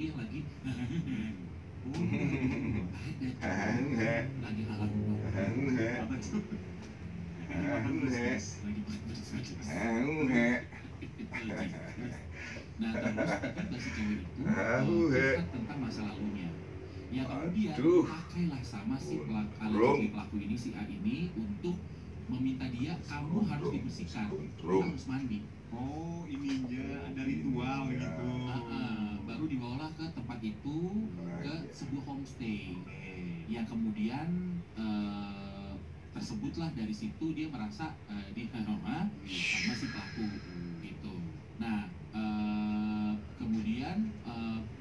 Yang lagi lagi apa tuh? Nah terus kan si cewek itu cerita tentang masa lalunya. Ya kemudian pakailah sama si pelaku ini, si A ini, untuk meminta dia, kamu harus dibersihkan, kamu harus mandi. Oh, ininya ada ritual gitu. Baru dibawalah ke tempat itu, ke sebuah homestay. Yang kemudian tersebutlah dari situ dia merasa diaroma sama si pelaku gitu. Nah kemudian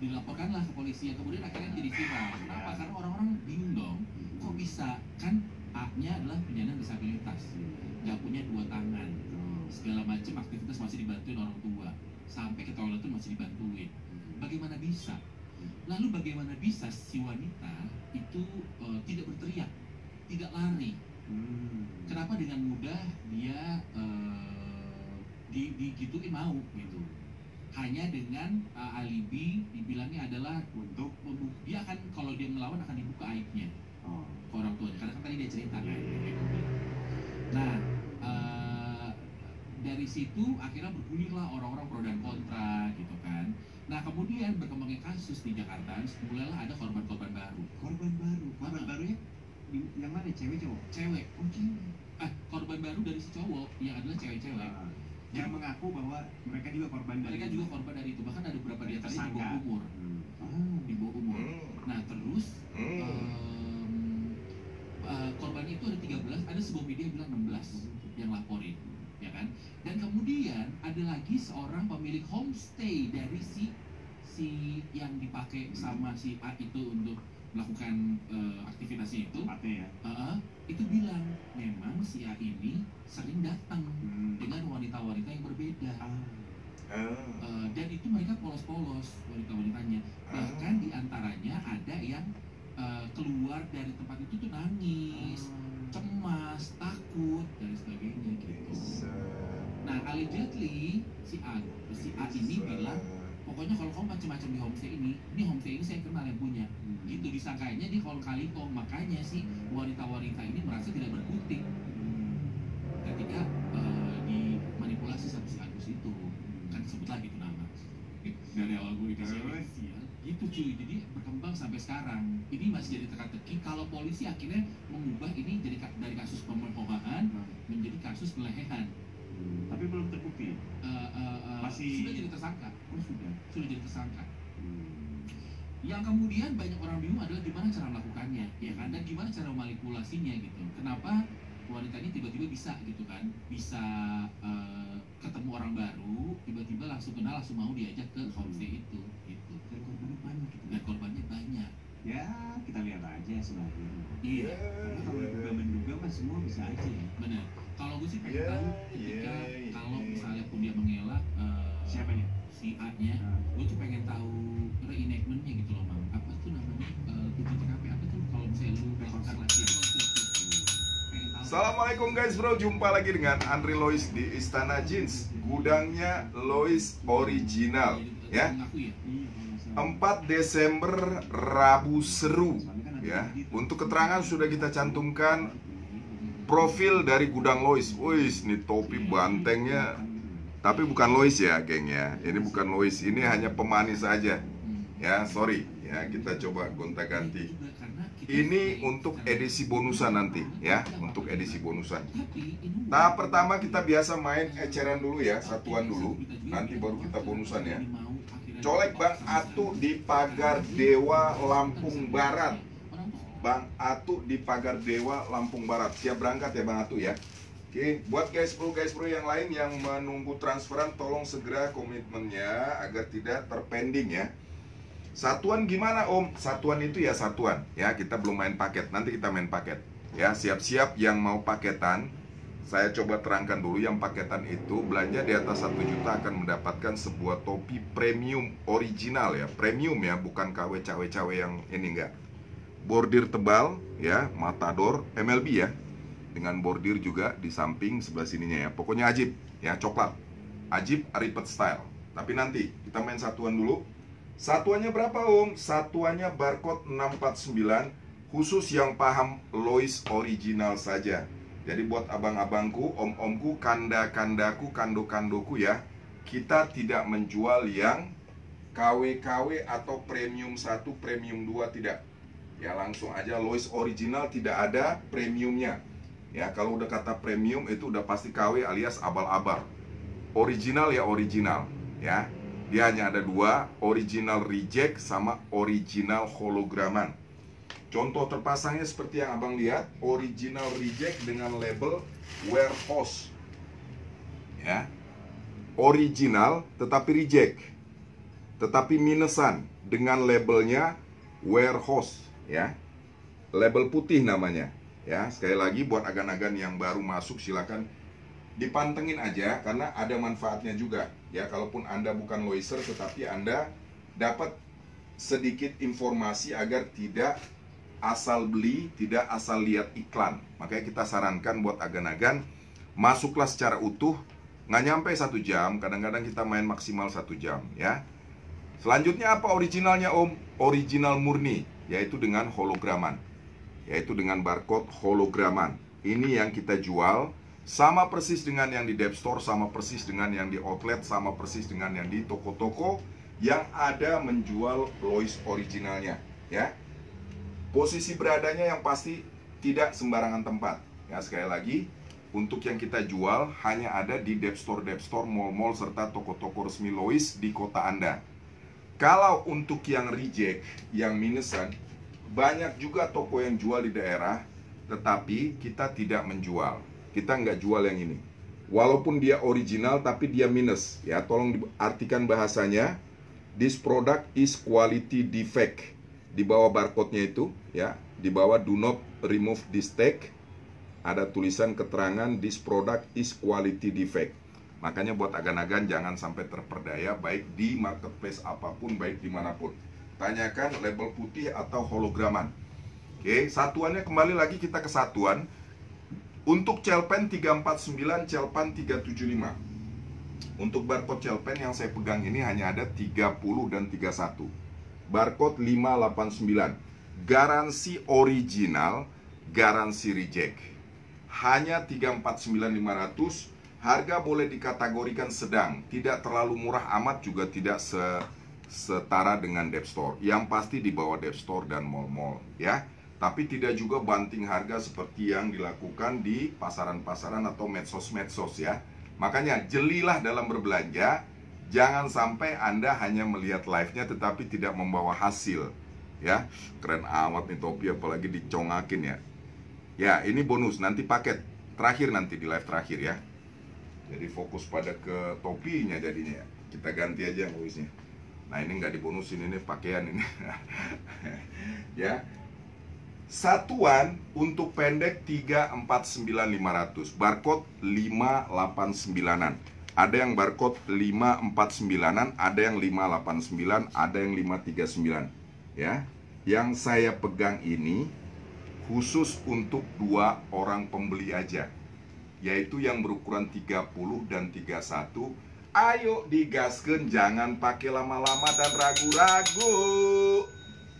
dilaporkanlah ke polisi, yang kemudian akhirnya jadi viral. Kenapa? Karena orang-orang bingung dong, kok bisa, kan A-nya adalah penyandang disabilitas, nggak punya dua tangan, segala macam aktivitas masih dibantuin orang tua, sampai ke toilet pun masih dibantuin. Bagaimana bisa? Lalu bagaimana bisa si wanita itu tidak berteriak, tidak lari? Kenapa dengan mudah dia digituin mau gitu? Hanya dengan alibi, dibilangnya adalah untuk dia akan, kalau dia melawan akan dibuka aibnya ke orang tuanya, karena kan tadi dia cerita kan. Nah dari situ akhirnya bergulirlah orang-orang pro dan kontra gitu kan. Nah kemudian berkembangnya kasus di Jakarta, mulailah ada korban-korban baru. Korban barunya yang mana, cewek cowok? Cewek. Oh cewek. Korban baru dari si cowok yang adalah cewek-cewek. Yang mengaku bahwa mereka juga korban dari itu. Bahkan ada beberapa di antaranya di bawah umur. Di bawah umur. Nah terus korbannya itu ada 13, ada sebuah media bilang 16 yang laporin, ya kan? Dan kemudian ada lagi seorang pemilik homestay dari si yang dipakai sama si A itu untuk melakukan aktivitasnya itu, itu bilang memang si A ini sering datang dengan wanita-wanita yang berbeda. Dan itu mereka polos-polos wanita-wanitanya. Bahkan diantaranya ada yang keluar dari tempat itu tuh nangis, cemas, takut, dan sebagainya gitu. Nah allegedly si A ini bilang, pokoknya kalau kamu macam-macam di homestay ini saya kenal yang punya. Gitu disangkanya dia kalau kalipong. Makanya si wanita-wanita ini merasa tidak berkutik ketika dimanipulasi sama si Agus itu. Kan sebutlah gitu nama dari awal gue dikasih gitu cuy. Jadi berkembang sampai sekarang. Ini masih jadi teka-teki kalau polisi akhirnya mengubah ini jadi dari kasus pemerkosaan menjadi kasus pelecehan. Tapi belum terbukti. Masih sudah jadi tersangka. Sudah jadi tersangka. Yang kemudian banyak orang bingung adalah gimana cara melakukannya, ya kan? Dan gimana cara memanipulasinya gitu. Kenapa wanita ini tiba-tiba bisa gitu kan? Bisa ketemu orang baru, tiba-tiba langsung kenal, langsung mau diajak ke homestay itu gitu. Dan korbannya banyak gitu. Dan korbannya banyak. Ya, kita lihat aja sebenarnya. Iya. Karena kalau menduga mah semua bisa aja ya. Benar. Kalau gue sih pengen tahu ketika kalau misalnya pun dia mengelak siapanya? Si A-nya, gue tuh pengen tahu reenactment-nya gitu loh, Mang. Apa tuh namanya? Uji TKP apa tuh kalau misalnya lu rekonstruksi. Assalamualaikum guys bro, jumpa lagi dengan Andri Lois di Istana Jeans, gudangnya Lois original ya. 4 Desember Rabu seru ya. Untuk keterangan sudah kita cantumkan profil dari gudang Lois. Wih, ini topi bantengnya. Tapi bukan Lois ya, geng ya. Ini bukan Lois, ini hanya pemanis saja. Ya, sorry. Ya, kita coba gonta-ganti. Ini untuk edisi bonusan nanti ya, untuk edisi bonusan. Tahap pertama kita biasa main eceran dulu ya, satuan dulu. Nanti baru kita bonusan ya. Colek Bang Atu di Pagar Dewa Lampung Barat. Bang Atu di Pagar Dewa Lampung Barat. Siap berangkat ya Bang Atu ya. Oke, buat guys bro yang lain yang menunggu transferan, tolong segera komitmennya agar tidak terpending ya. Satuan gimana Om? Satuan itu ya satuan ya, kita belum main paket, nanti kita main paket ya. Siap-siap yang mau paketan. Saya coba terangkan dulu, yang paketan itu belanja di atas 1 juta akan mendapatkan sebuah topi premium original ya. Premium ya, bukan KW cawe-cawe yang ini enggak. Bordir tebal ya, matador MLB ya. Dengan bordir juga di samping sebelah sininya ya. Pokoknya ajib ya, coklat. Ajib Aripet style. Tapi nanti kita main satuan dulu. Satuannya berapa Om? Satuannya barcode 649, khusus yang paham Lois original saja. Jadi buat abang-abangku, om-omku, kanda-kandaku, kando-kandoku ya, kita tidak menjual yang KW-KW atau premium 1, premium 2, tidak. Ya langsung aja Lois original, tidak ada premiumnya. Ya kalau udah kata premium itu udah pasti KW alias abal-abal. Original ya original, ya. Dia hanya ada dua, original reject sama original holograman. Contoh terpasangnya seperti yang abang lihat, original reject dengan label warehouse. Ya. Original tetapi reject. Tetapi minusan dengan labelnya warehouse, ya. Label putih namanya. Ya, sekali lagi buat agan-agan yang baru masuk silakan dipantengin aja karena ada manfaatnya juga. Ya, kalaupun Anda bukan Loiser tetapi Anda dapat sedikit informasi agar tidak asal beli, tidak asal lihat iklan. Makanya kita sarankan buat agan-agan masuklah secara utuh, nggak nyampe 1 jam, kadang-kadang kita main maksimal 1 jam, ya. Selanjutnya apa originalnya Om? Original murni, yaitu dengan holograman, yaitu dengan barcode holograman. Ini yang kita jual, sama persis dengan yang di Dep Store, sama persis dengan yang di outlet, sama persis dengan yang di toko-toko yang ada menjual Lois originalnya, ya. Posisi beradanya yang pasti tidak sembarangan tempat. Ya, sekali lagi, untuk yang kita jual hanya ada di Dep Store, mall-mall serta toko-toko resmi Lois di kota Anda. Kalau untuk yang reject, yang minusan, banyak juga toko yang jual di daerah, tetapi kita tidak menjual. Kita nggak jual yang ini. Walaupun dia original, tapi dia minus. Ya, tolong diartikan bahasanya. This product is quality defect. Di bawah barcode-nya itu, ya, di bawah do not remove this tag, ada tulisan keterangan this product is quality defect. Makanya buat agan-agan jangan sampai terperdaya baik di marketplace apapun, baik dimanapun. Tanyakan label putih atau holograman. Oke, satuannya kembali lagi kita ke satuan. Untuk Celpen 349, Celpan 375. Untuk barcode Celpen yang saya pegang ini hanya ada 30 dan 31. Barcode 589. Garansi original, garansi reject. Hanya 349.500. Harga boleh dikategorikan sedang, tidak terlalu murah amat, juga tidak setara dengan Dep Store. Yang pasti di bawah Dep Store dan mall-mall, ya. Tapi tidak juga banting harga seperti yang dilakukan di pasaran-pasaran atau medsos-medsos, ya. Makanya jelilah dalam berbelanja. Jangan sampai Anda hanya melihat live-nya tetapi tidak membawa hasil, ya. Keren amat nih topi, apalagi dicongakin, ya. Ya, ini bonus, nanti paket terakhir, nanti di live terakhir, ya. Jadi fokus pada ke topinya jadinya. Kita ganti aja Loisnya. Nah, ini nggak dibonusin, ini pakaian ini. Ya. Satuan untuk pendek 349.500. Barcode 589-an. Ada yang barcode 549-an, ada yang 589, ada yang 539. Ya. Yang saya pegang ini khusus untuk 2 orang pembeli aja, yaitu yang berukuran 30 dan 31. Ayo digaskeun, jangan pakai lama-lama dan ragu-ragu.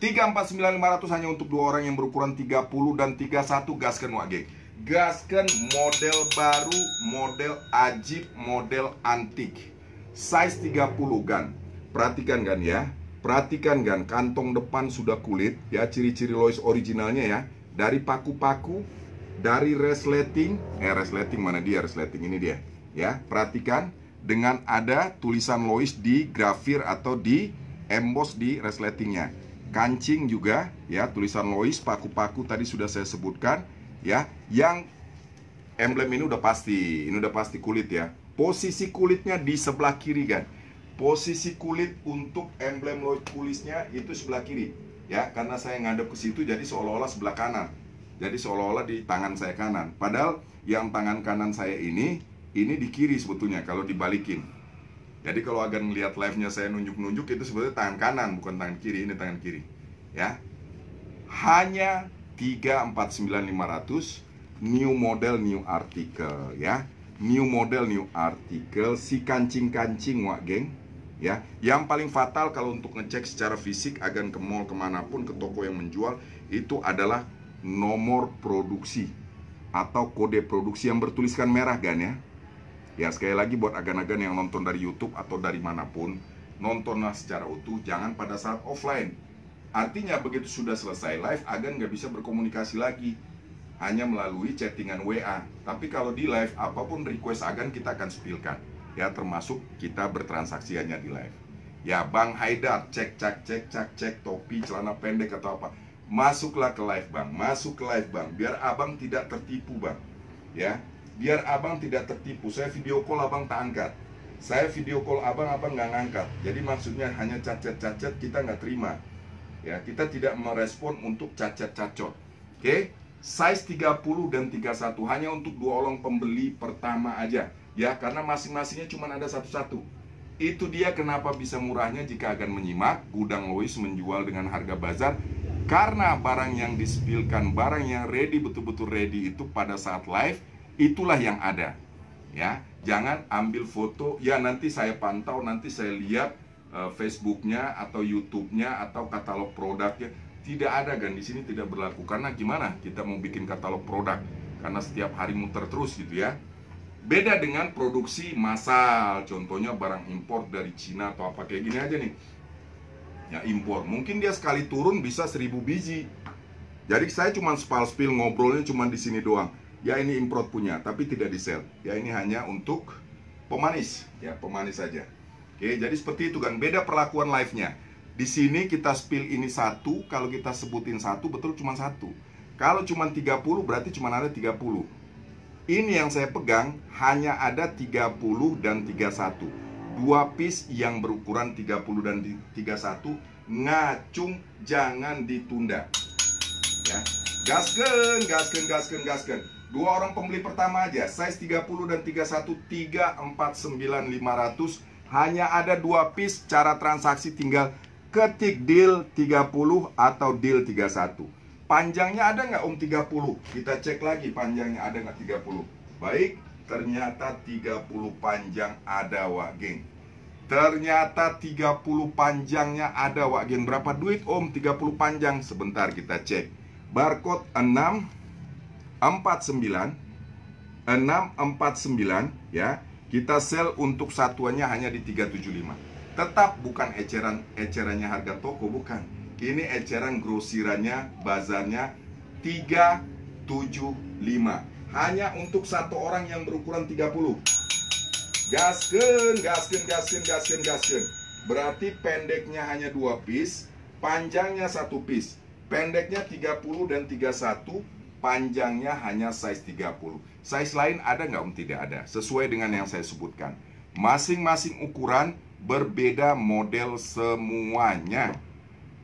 349.500 hanya untuk 2 orang yang berukuran 30 dan 31. Gaskeun wage. Gaskeun, model baru, model ajib, model antik. Size 30 gan. Perhatikan gan ya. Perhatikan gan, kantong depan sudah kulit ya, ciri-ciri Lois originalnya ya. Dari paku-paku, dari resleting, resleting mana dia? Resleting ini dia, ya. Perhatikan dengan ada tulisan Lois di grafir atau di emboss di resletingnya. Kancing juga, ya, tulisan Lois, paku-paku tadi sudah saya sebutkan, ya. Yang emblem ini udah pasti kulit ya. Posisi kulitnya di sebelah kiri kan. Posisi kulit untuk emblem Lois tulisnya itu sebelah kiri, ya. Karena saya ngadep ke situ, jadi seolah-olah sebelah kanan. Jadi seolah-olah di tangan saya kanan. Padahal yang tangan kanan saya ini di kiri sebetulnya kalau dibalikin. Jadi kalau agan melihat live-nya saya nunjuk-nunjuk, itu sebetulnya tangan kanan, bukan tangan kiri. Ini tangan kiri, ya. Hanya 349.500. New model, new article, ya. New model, new article. Si kancing-kancing wak geng, ya. Yang paling fatal kalau untuk ngecek secara fisik agan ke mall kemanapun, ke toko yang menjual, itu adalah nomor produksi atau kode produksi yang bertuliskan merah, Gan, ya. Ya, sekali lagi buat agan-agan yang nonton dari YouTube atau dari manapun, nontonlah secara utuh, jangan pada saat offline. Artinya begitu sudah selesai live, agan nggak bisa berkomunikasi lagi, hanya melalui chattingan WA. Tapi kalau di live, apapun request agan kita akan spillkan, ya, termasuk kita bertransaksi hanya di live. Ya, Bang Haidar, cek topi, celana pendek atau apa, masuklah ke live, Bang. Masuk ke live, Bang, biar abang tidak tertipu, Bang. Ya, biar abang tidak tertipu. Saya video call abang tak angkat, saya video call abang nggak ngangkat. Jadi maksudnya hanya cacat-cacat kita nggak terima. Ya, kita tidak merespon untuk cacat-cacot. Oke, size 30 dan 31 hanya untuk 2 orang pembeli pertama aja. Ya, karena masing-masingnya cuma ada satu-satu. Itu dia kenapa bisa murahnya jika akan menyimak. Gudang Lois menjual dengan harga bazar, karena barang yang di-spillkan, barang yang ready, betul-betul ready itu pada saat live, itulah yang ada. Ya, jangan ambil foto, ya nanti saya pantau, nanti saya lihat Facebooknya atau YouTube-nya atau katalog produknya. Tidak ada, kan, di sini tidak berlaku. Karena gimana kita mau bikin katalog produk? Karena setiap hari muter terus gitu ya. Beda dengan produksi massal, contohnya barang impor dari Cina atau apa kayak gini aja nih. Ya, impor, mungkin dia sekali turun bisa 1000 biji. Jadi saya cuma spill ngobrolnya cuma di sini doang. Ya, ini import punya, tapi tidak di sell. Ya, ini hanya untuk pemanis, ya, pemanis saja. Oke, jadi seperti itu, kan, beda perlakuan live-nya. Di sini kita spill ini 1, kalau kita sebutin 1, betul cuma 1. Kalau cuma 30, berarti cuma ada 30. Ini yang saya pegang hanya ada 30 dan 31. 2 piece yang berukuran 30 dan 31, ngacung, jangan ditunda. Ya, gasken. 2 orang pembeli pertama aja, size 30 dan 31, 349.500. Hanya ada 2 piece, cara transaksi tinggal ketik deal 30 atau deal 31. Panjangnya ada nggak 30? Kita cek lagi panjangnya ada nggak 30. Baik, ternyata 30 panjang ada, Wak Geng. Ternyata 30 panjangnya ada, Wak Geng. Berapa duit, Om? 30 panjang. Sebentar kita cek. Barcode 649 ya. Kita sell untuk satuannya hanya di 375. Tetap bukan ecerannya harga toko, bukan. Ini eceran grosirannya, bazarnya 375. Hanya untuk 1 orang yang berukuran 30. Gasken. Berarti pendeknya hanya 2 piece, panjangnya 1 piece. Pendeknya 30 dan 31, panjangnya hanya size 30. Size lain ada nggak, Om? Tidak ada. Sesuai dengan yang saya sebutkan. Masing-masing ukuran berbeda model semuanya.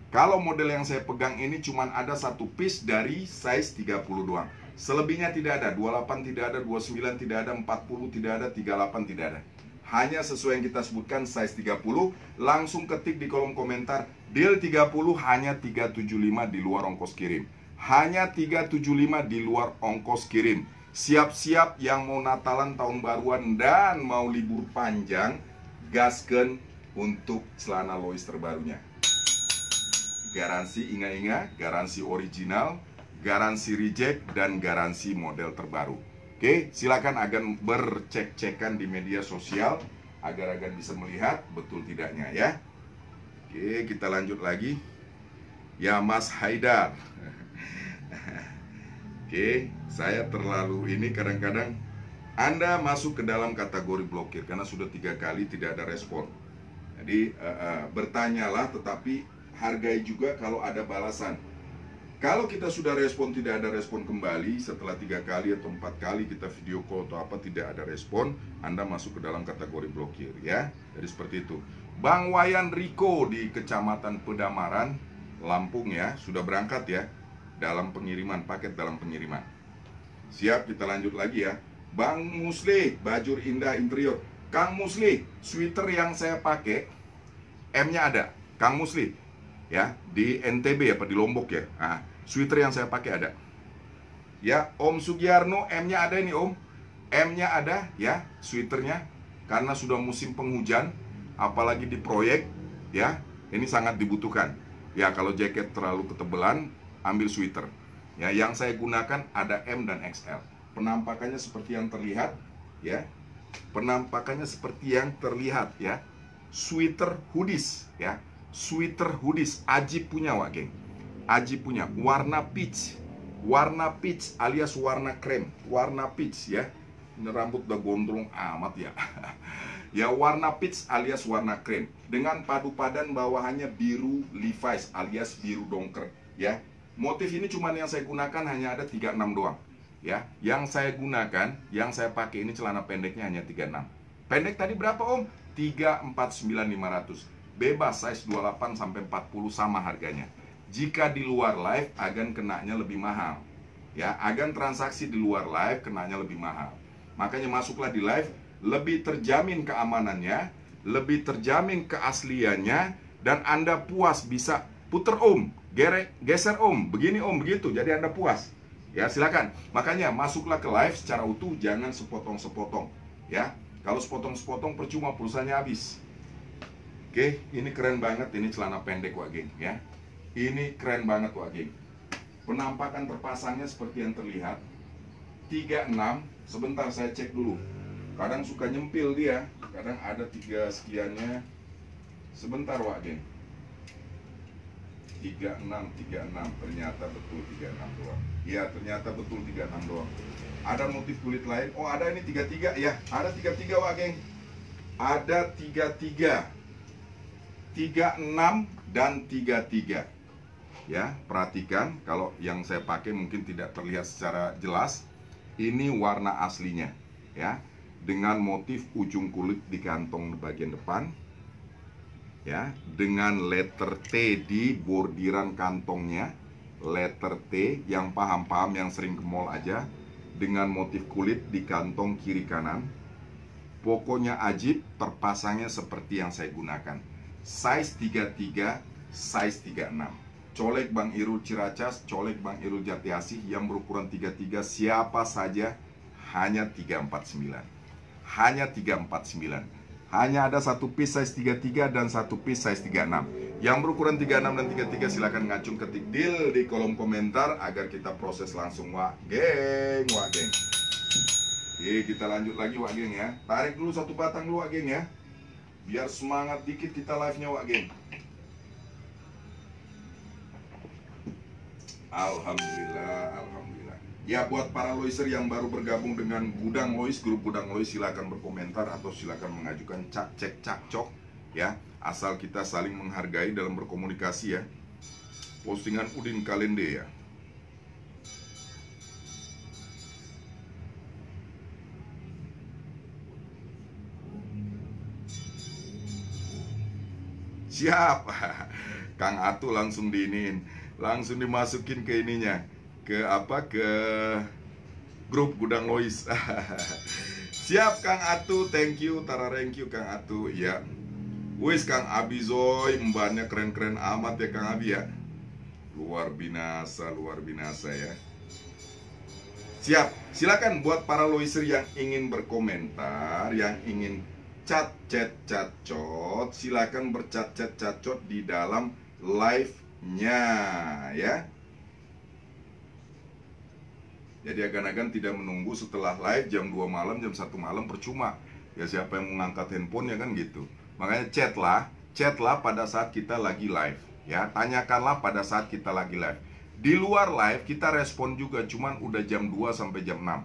Kalau model yang saya pegang ini cuma ada 1 piece dari size 30 doang. Selebihnya tidak ada. 28 tidak ada, 29 tidak ada, 40 tidak ada, 38 tidak ada. Hanya sesuai yang kita sebutkan, size 30. Langsung ketik di kolom komentar, deal 30 hanya 375 di luar ongkos kirim. Hanya 375 di luar ongkos kirim. Siap-siap yang mau Natalan, tahun baruan, dan mau libur panjang, gasken untuk celana Lois terbarunya. Garansi inga-inga, garansi original, garansi reject, dan garansi model terbaru. Oke, silakan agan bercek-cekan di media sosial agar agan bisa melihat betul tidaknya ya. Oke, kita lanjut lagi. Ya, Mas Haidar. Oke, saya terlalu ini, kadang-kadang Anda masuk ke dalam kategori blokir karena sudah 3 kali tidak ada respon. Jadi bertanyalah, tetapi hargai juga kalau ada balasan. Kalau kita sudah respon, tidak ada respon kembali setelah 3 kali atau 4 kali kita video call atau apa, tidak ada respon, Anda masuk ke dalam kategori blokir ya. Jadi seperti itu. Bang Wayan Riko di Kecamatan Pedamaran, Lampung ya, sudah berangkat ya. Dalam pengiriman, paket dalam pengiriman. Siap, kita lanjut lagi ya. Bang Musli, Bajur Indah Interior. Kang Musli, sweater yang saya pakai M-nya ada. Kang Musli, ya, di NTB apa di Lombok ya. Nah, sweater yang saya pakai ada. Ya, Om Sugiarno, M-nya ada ini, Om. M-nya ada ya, sweaternya. Karena sudah musim penghujan, apalagi di proyek, ya, ini sangat dibutuhkan. Ya, kalau jaket terlalu ketebalan, ambil sweater. Ya, yang saya gunakan ada M dan XL. Penampakannya seperti yang terlihat, ya. Penampakannya seperti yang terlihat, ya. Sweater hoodies, ya. Sweater hoodies Ajib punya, Wak geng. Ajib punya warna peach alias warna krem, warna peach, ya. Ini rambut udah gondrong amat ya. Ya, warna peach alias warna krem dengan padu padan bawahannya biru Levi's alias biru dongker, ya. Motif ini cuman yang saya gunakan hanya ada 36 doang, ya. Yang saya gunakan, yang saya pakai ini celana pendeknya hanya 36. Pendek tadi berapa, Om? 349.500. Bebas size 28 sampai 40 sama harganya. Jika di luar live agan kenanya lebih mahal. Ya, agan transaksi di luar live kenanya lebih mahal. Makanya masuklah di live, lebih terjamin keamanannya, lebih terjamin keasliannya, dan Anda puas bisa puter Om, geser Om, begini Om, begitu. Jadi Anda puas. Ya, silakan. Makanya masuklah ke live secara utuh, jangan sepotong-sepotong. Ya, kalau sepotong-sepotong percuma pulsanya habis. Oke, ini keren banget, ini celana pendek, Wak geng, ya. Ini keren banget, Wak geng. Penampakan terpasangnya seperti yang terlihat. 36, sebentar saya cek dulu. Kadang suka nyempil dia, kadang ada 3 sekiannya. Sebentar, Wak geng. 36, ternyata betul 36 doang. Iya, ternyata betul 36 doang. Ada motif kulit lain. Oh, ada ini 33, ya. Ada 33, Wak geng. Ada 33. 36 dan 33. Ya, perhatikan kalau yang saya pakai mungkin tidak terlihat secara jelas. Ini warna aslinya, ya, dengan motif ujung kulit di kantong bagian depan, ya, dengan letter T di bordiran kantongnya, letter T. Yang paham-paham, yang sering ke mall aja, dengan motif kulit di kantong kiri kanan. Pokoknya ajib, terpasangnya seperti yang saya gunakan. Size 33, size 36. Colek Bang Irul Ciracas, colek Bang Irul Jatiasih yang berukuran 33, siapa saja, hanya 349. Hanya 349. Hanya ada satu piece size 33 dan satu piece size 36. Yang berukuran 36 dan 33 silahkan ngacung ketik deal di kolom komentar agar kita proses langsung, Wak geng, Wak geng. Oke, kita lanjut lagi, Wak geng, ya. Tarik dulu satu batang dulu, Wak geng, ya. Biar semangat dikit kita live-nya, Wak geng. Alhamdulillah, alhamdulillah. Ya, buat para loiser yang baru bergabung dengan Gudang Lois, grup Gudang Lois, silakan berkomentar atau silakan mengajukan cek cak-cok, ya. Asal kita saling menghargai dalam berkomunikasi, ya. Postingan Udin Kalende, ya. Siap. Kang Atu langsung diinin, langsung dimasukin ke ininya, ke apa, ke grup Gudang Lois. Siap Kang Atu, thank you, thank you Kang Atu, ya. Wis Kang Abi Zoy, embannya keren-keren amat ya Kang Abi, ya. Luar binasa ya. Siap, silakan buat para loiser yang ingin berkomentar, yang ingin chat-chat-chat-cot, silakan berchat-chat-chat-cot di dalam live-nya, ya. Jadi agan-agan tidak menunggu setelah live jam 2 malam, jam 1 malam, percuma. Ya, siapa yang mau ngangkat handphone, ya kan gitu. Makanya chatlah pada saat kita lagi live, ya. Tanyakanlah pada saat kita lagi live. Di luar live kita respon juga, cuman udah jam 2 sampai jam 6.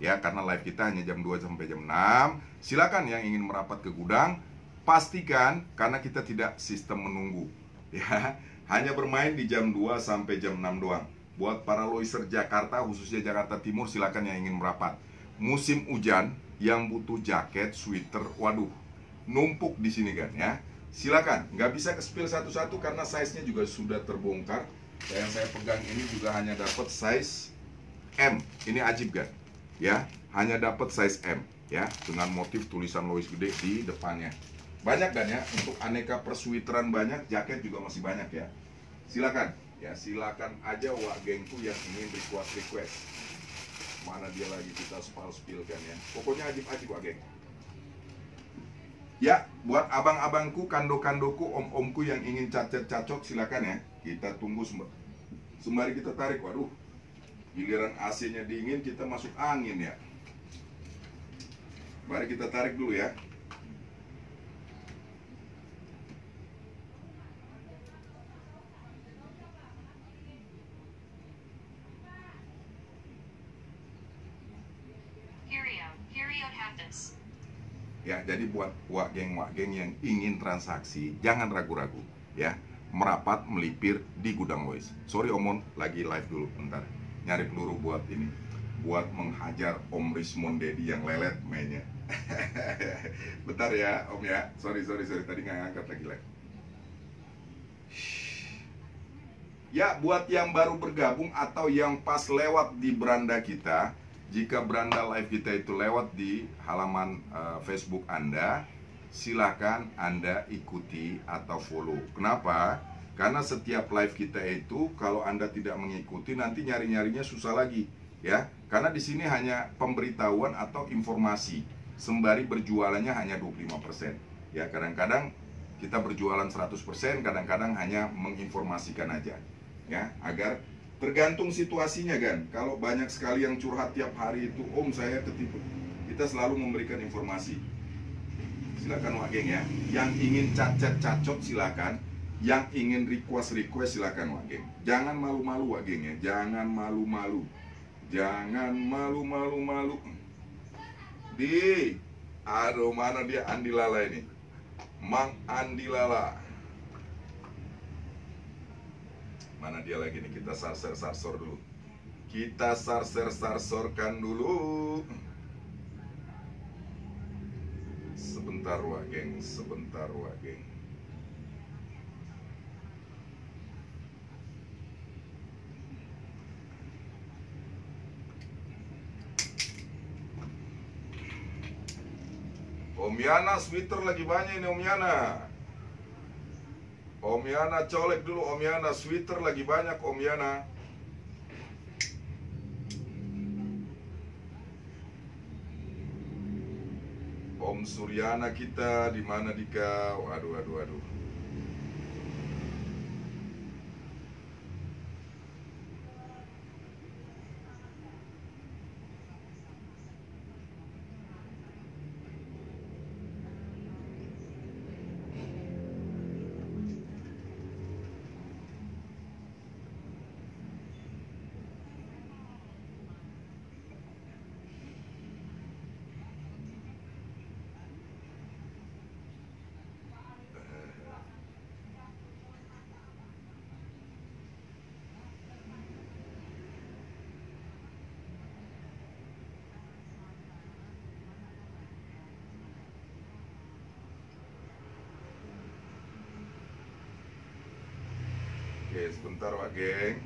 Ya, karena live kita hanya jam 2 sampai jam 6. Silakan yang ingin merapat ke gudang, pastikan karena kita tidak sistem menunggu. Ya, hanya bermain di jam 2 sampai jam 6 doang. Buat para loiser Jakarta, khususnya Jakarta Timur, silakan yang ingin merapat. Musim hujan yang butuh jaket, sweater, waduh, numpuk di sini kan, ya. Silakan, nggak bisa ke-spill satu-satu karena size-nya juga sudah terbongkar. Yang saya pegang ini juga hanya dapat size M. Ini ajib kan? Ya, hanya dapat size M, ya, dengan motif tulisan Lois gede di depannya. Banyak kan, ya, untuk aneka persweateran banyak, jaket juga masih banyak, ya. Silakan, ya, silakan aja Wak gengku yang ingin request. Mana dia lagi kita spill kan, ya. Pokoknya ajib-ajib Wak geng. Ya, buat abang-abangku, kando-kandoku, om-omku yang ingin cacot silakan ya. Kita tunggu sembari kita tarik. Waduh, giliran AC-nya dingin, kita masuk angin ya. Mari kita tarik dulu ya. Ya, jadi buat wak geng yang ingin transaksi, jangan ragu-ragu ya. Merapat, melipir di Gudang Lois. Sorry Omon, lagi live dulu bentar. Nyari peluru buat ini, buat menghajar Om Rismond Dedi yang lelet mainnya. Bentar ya Om ya. Sorry tadi nggak ngangkat lagi live. Ya, buat yang baru bergabung atau yang pas lewat di beranda kita, jika beranda live kita itu lewat di halaman Facebook Anda, silakan Anda ikuti atau follow. Kenapa? Karena setiap live kita itu kalau Anda tidak mengikuti nanti nyari-nyarinya susah lagi, ya. Karena di sini hanya pemberitahuan atau informasi, sembari berjualannya hanya 25%. Ya, kadang-kadang kita berjualan 100%, kadang-kadang hanya menginformasikan aja. Ya, agar tergantung situasinya kan. Kalau banyak sekali yang curhat tiap hari itu, Om saya ketipu. Kita selalu memberikan informasi. Silakan Wak Geng ya. Yang ingin cacot silakan. Yang ingin request silakan Wak Geng. Jangan malu-malu Wak Geng ya. Jangan malu-malu. Jangan malu-malu. Aduh, mana dia Andi Lala ini? Mang Andi Lala. Mana dia lagi nih? Kita sarsor dulu. Kita sarsorkan dulu. Sebentar Wak Geng. Om Yana sweater lagi banyak ini Om Yana. Om Yana colek dulu Om Yana, sweater lagi banyak Om Yana. Om Suryana kita di mana Dika? Aduh. Oke, sebentar Wak Geng.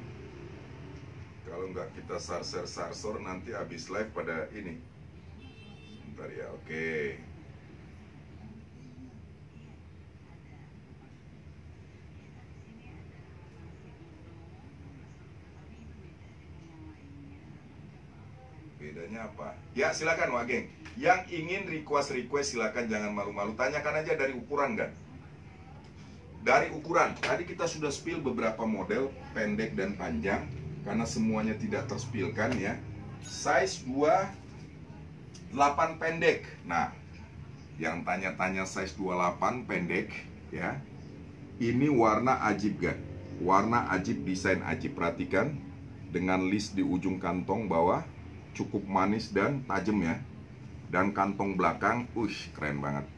Kalau nggak kita sarsor nanti habis live pada ini. Sebentar ya, oke. Bedanya apa? Ya silakan Wak Geng. Yang ingin request silakan, jangan malu-malu. Tanyakan aja dari ukuran kan. Dari ukuran, tadi kita sudah spill beberapa model pendek dan panjang karena semuanya tidak terspilkan ya. Size 28 pendek. Nah, yang tanya-tanya size 28 pendek ya. Ini warna ajib kan? Warna ajib, desain ajib. Perhatikan dengan list di ujung kantong bawah cukup manis dan tajam ya. Dan kantong belakang, keren banget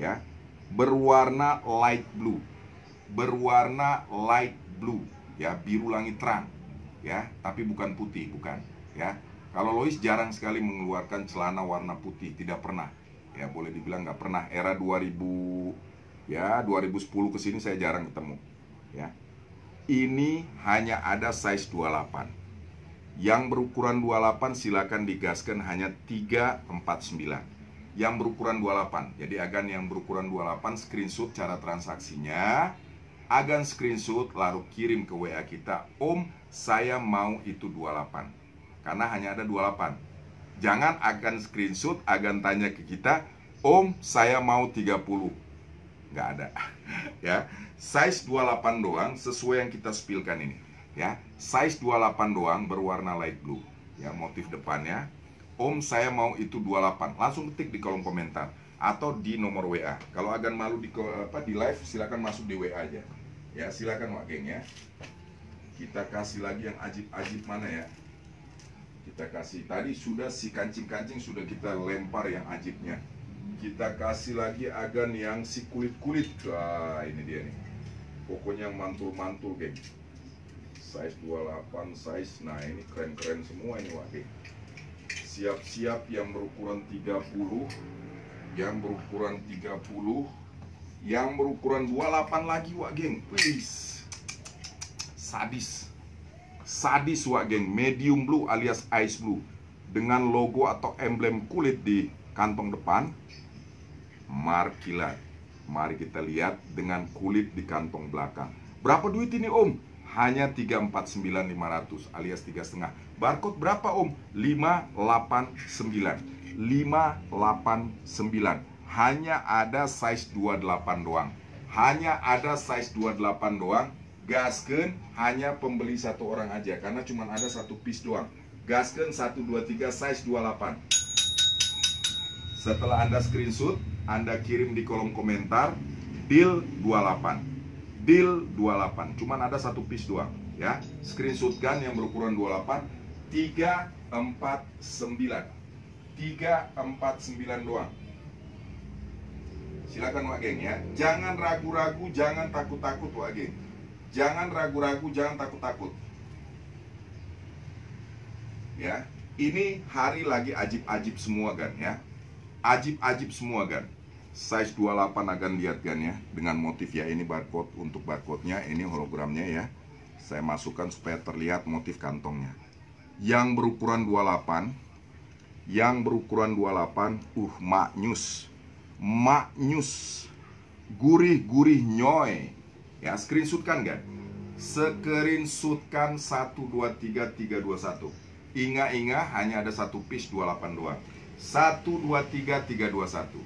ya. Berwarna light blue. Ya, biru langit terang ya, tapi bukan putih, bukan ya. Kalau Lois jarang sekali mengeluarkan celana warna putih, tidak pernah ya, boleh dibilang nggak pernah. Era 2000 ya 2010 ke sini saya jarang ketemu ya. Ini hanya ada size 28. Yang berukuran 28 silakan digaskan, hanya 349. Yang berukuran 28. Jadi agan yang berukuran 28 screenshot cara transaksinya. Agan screenshot lalu kirim ke WA kita, Om saya mau itu 28. Karena hanya ada 28. Jangan agan screenshot, agan tanya ke kita, Om, saya mau 30. Nggak ada. Ya, size 28 doang sesuai yang kita spillkan ini. Ya, size 28 doang berwarna light blue. Ya, motif depannya. Om, saya mau itu 28. Langsung ketik di kolom komentar atau di nomor WA. Kalau agak malu di live, silakan masuk di WA aja. Ya, silakan Wak Geng ya. Kita kasih lagi yang ajib-ajib mana ya? Kita kasih, tadi sudah si kancing-kancing sudah kita lempar yang ajibnya. Kita kasih lagi agan yang si kulit-kulit. Wah, ini dia nih. Pokoknya yang mantul-mantul, geng. Size 28, size. Nah, ini keren-keren semua ini, Wak Geng. Siap-siap yang berukuran 30, yang berukuran 30, yang berukuran 28 lagi, Wak Geng. Please. Sadis Wak Geng, medium blue alias ice blue dengan logo atau emblem kulit di kantong depan. Markilat. Mari kita lihat dengan kulit di kantong belakang. Berapa duit ini Om? Hanya 349.500 alias 3,5. Barcode berapa Om? 589. 589. Hanya ada size 28 doang. Hanya ada size 28 doang. Gaskeun, hanya pembeli satu orang aja karena cuma ada satu piece doang. Gaskeun 1, 2, 3 size 28. Setelah Anda screenshot, Anda kirim di kolom komentar deal 28. Deal 28. Cuman ada satu piece doang ya. Screenshotkan yang berukuran 28 349. 349 doang. Silakan Wak Geng ya. Jangan ragu-ragu, jangan takut-takut Wak Geng. Jangan ragu-ragu, jangan takut-takut. Ya, ini hari lagi ajib-ajib semua kan ya. Ajib-ajib semua kan. Size 28 akan lihat kan ya, dengan motif ya. Ini barcode, untuk barcode-nya, ini hologramnya ya. Saya masukkan supaya terlihat motif kantongnya. Yang berukuran 28, yang berukuran 28, maknyus. Gurih-gurih nyoy. Ya, screenshotkan kan? Screenshotkan 1, 2, 3, 3, 2, 1. Ingat hanya ada satu piece 28 doang. 1, 2, 3, 3, 2, 1.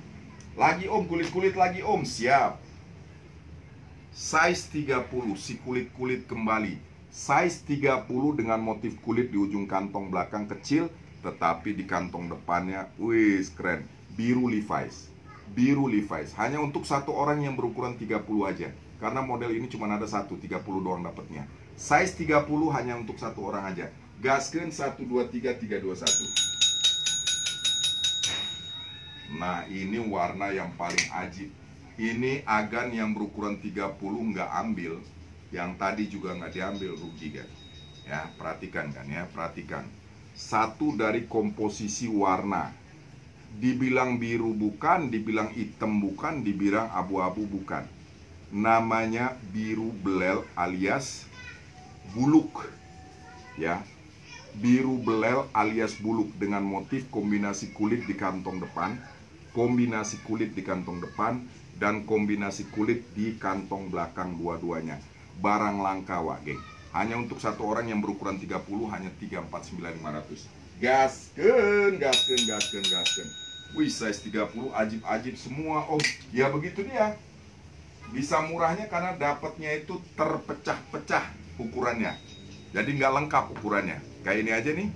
Lagi Om, kulit-kulit lagi Om. Siap. Size 30, si kulit-kulit kembali. Size 30 dengan motif kulit di ujung kantong belakang kecil, tetapi di kantong depannya, wis keren. Biru Levi's. Biru Levi's. Hanya untuk satu orang yang berukuran 30 aja. Karena model ini cuma ada satu, 30 doang dapatnya. Size 30 hanya untuk satu orang aja. Gaskeun 1, 2, 3, 3, 2, 1. Nah, ini warna yang paling ajib. Ini agan yang berukuran 30 nggak ambil. Yang tadi juga nggak diambil, rugi kan. Ya, perhatikan kan ya, perhatikan. Satu dari komposisi warna. Dibilang biru bukan, dibilang hitam bukan, dibilang abu-abu bukan. Namanya biru belel alias buluk. Ya. Biru belel alias buluk dengan motif kombinasi kulit di kantong depan, kombinasi kulit di kantong depan, dan kombinasi kulit di kantong belakang dua-duanya. Barang langka Wak Geng. Hanya untuk satu orang yang berukuran 30 hanya 349.500. Gaskeun. Wih, size 30 ajib-ajib semua Om. Ya begitu dia. Bisa murahnya karena dapatnya itu terpecah-pecah ukurannya. Jadi nggak lengkap ukurannya. Kayak ini aja nih.